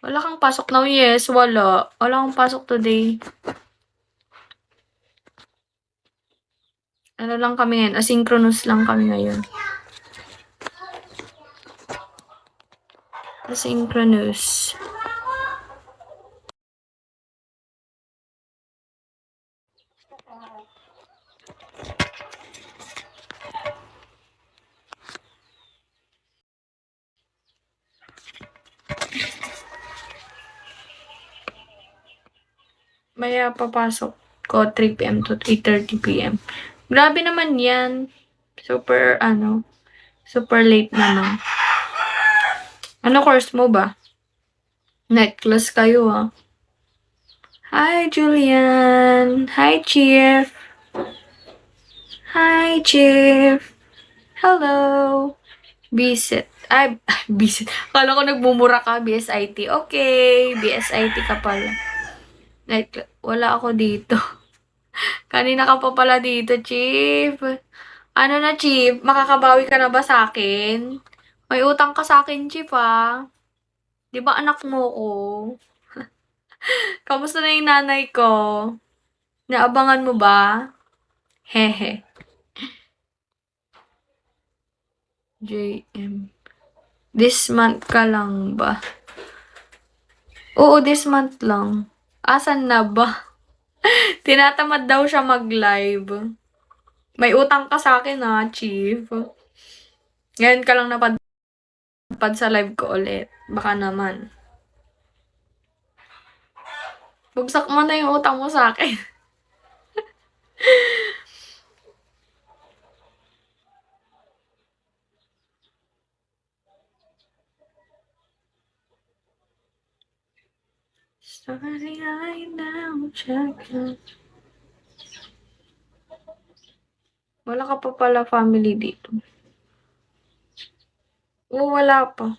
Wala kang pasok now? Yes, wala. Wala kang pasok today. Ano lang kami ngayon? Asynchronous lang kami ngayon. Asynchronous. Maya papasok ko 3 PM to 3:30 PM. Grabe naman yan. Super, super late naman. Ano course mo ba? Night class kayo, ah. Hi, Julian. Hi, Chief. Hi, Chief. Hello. Bisit. Ay, bisit. Kala ko nagmumura ka, BSIT. Okay, BSIT ka pala. Night, wala ako dito. Kanina ka pa pala dito, Chief. Ano na, Chief? Makakabawi ka na ba sa akin? May utang ka sa akin, Chief, ah. Di ba anak mo ko? Kamusta na yung nanay ko? Naabangan mo ba? Hehe. JM. This month ka lang ba? Oo, this month lang. Asan na ba? Tinatamad daw siya mag-live. May utang ka sa akin, ha, Chief. Ngayon ka lang napadpad sa live ko ulit. Baka naman. Bugsak mo na yung utang mo sa akin. Sorry, I now check out. Wala ka pa pala family dito. Oo, wala pa.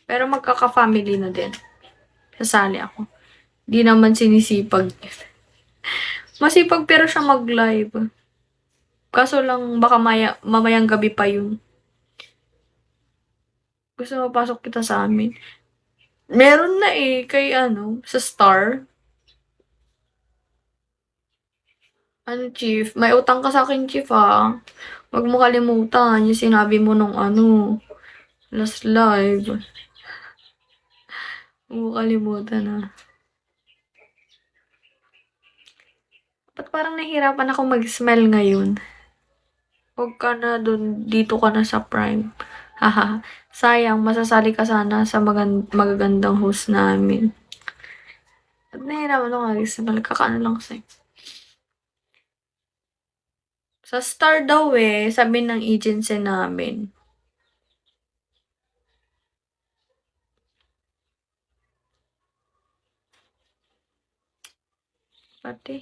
Pero magkaka-family na din. Sasali ako. Di naman sinisipag. Masipag pero siya mag-live. Kaso lang baka mamayang gabi pa yun. Gusto mapasok kita sa amin. Meron na eh, kay sa Star. Ano, Chief? May utang ka sa akin, Chief, ah. Huwag mo kalimutan yung sinabi mo nung last live. Huwag mo kalimutan, ah. Ba't parang nahihirapan ako mag-smell ngayon? Huwag ka na dito ka na sa Prime. Haha. Sayang, masasali ka sana sa magagandang host namin. Ba't nahihirapan ako mag-smell? Kakaano lang sa'yo. Sa Star daw eh, sabi ng agency namin. Pati.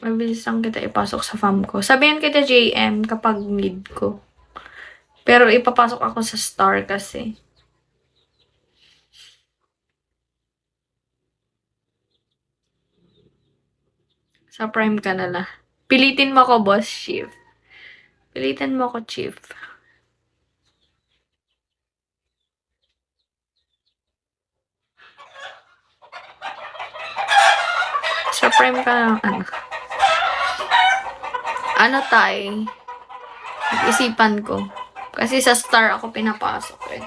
Mabilis lang kita ipasok sa fam ko. Sabihan kita JM kapag need ko. Pero ipapasok ako sa Star kasi. Sa Prime ka na lang. Pilitin mo ako, Boss Chief. Pilitin mo ako, Chief. Sa Prime ka na lang, tay? Isipan ko. Kasi sa Star ako pinapasok eh.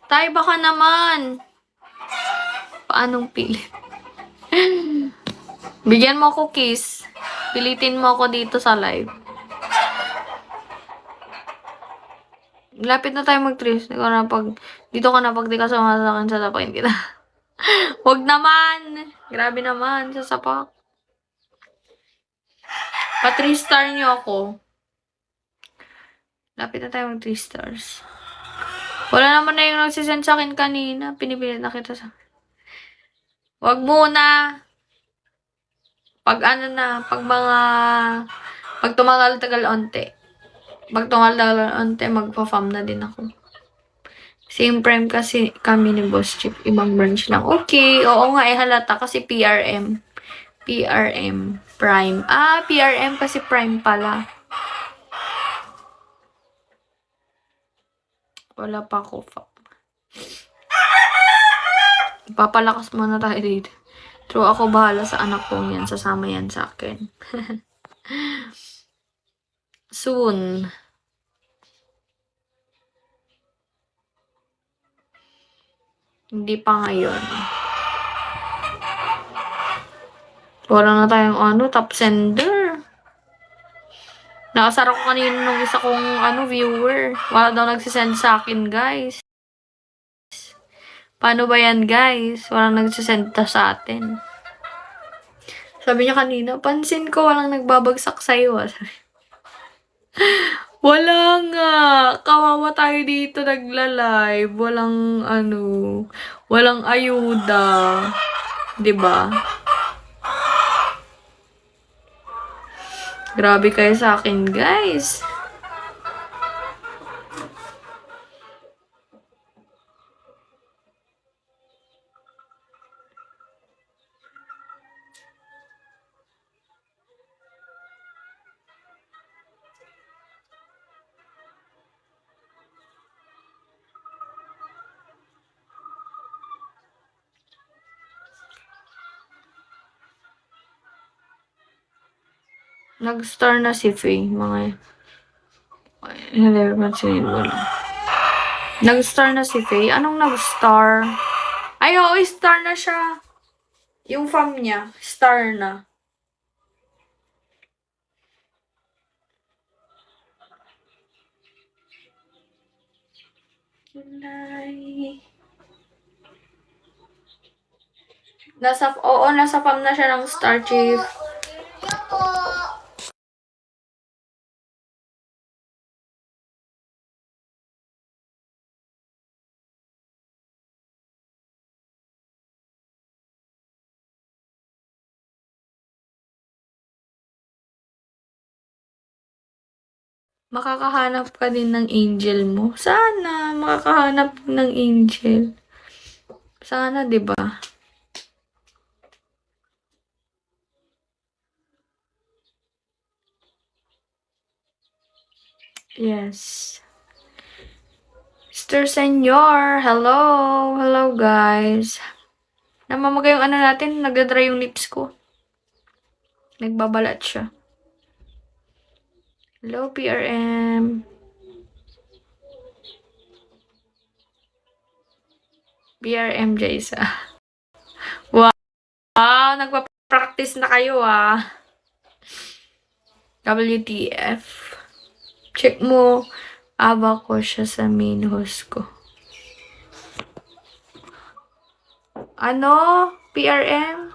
Tay, baka naman. Paanong pilit? Bigyan mo ako kiss. Pilitin mo ako dito sa live. Lapit na tayo mag-tris. Dito ka na pag di ka sumasakin sa tapakin kita. Huwag naman. Grabe naman. Sasapak. Pa-3 star nyo ako. Lapit na tayo mag 3 stars. Wala naman na yung nagsisend sa akin kanina. Pinipilit na kita sa... Huwag muna. Pag tumagal-tagal onte. Pag tumagal-tagal onte, magpa-fam na din ako. Same Prime kasi kami ni Boss Chip. Ibang branch lang. Okay. Oo nga eh, halata kasi PRM. PRM. Prime. PRM kasi Prime pala. Wala pa ako. Papalakas muna tayo dito. True, ako bahala sa anak kong yan. Sasama yan sa akin. Soon. Hindi pa ngayon. Wala na tayong top sender. Nakasara ko kanina nung isa kong viewer. Wala daw nagsisend sa akin, guys. Paano ba yan, guys? Walang nagsisend sa atin. Sabi niya kanina, pansin ko walang nagbabagsak sa'yo. Wala nga. Kawawa tayo dito nagla-live. Walang ayuda. 'Di ba? Grabe kayo sa akin, guys. Nag-star na si Faye, mga pansin mo lang. Nag-star na si Faye. Anong nag-star? Ay, oo, star na siya. Yung fam niya, star na. Nasa fam na siya ng Star Chief. Makakahanap ka din ng angel mo. Sana makakahanap ng angel. Sana, 'di ba? Yes. Mr. Senyor, hello. Hello, guys. Namamaga yung natin, nagdadry yung lips ko. Nagbabalat siya. Hello, PRM. PRM, Jaisa. Wow, nagpa-practice na kayo, WTF. Check mo, aba ko siya sa main host ko. PRM?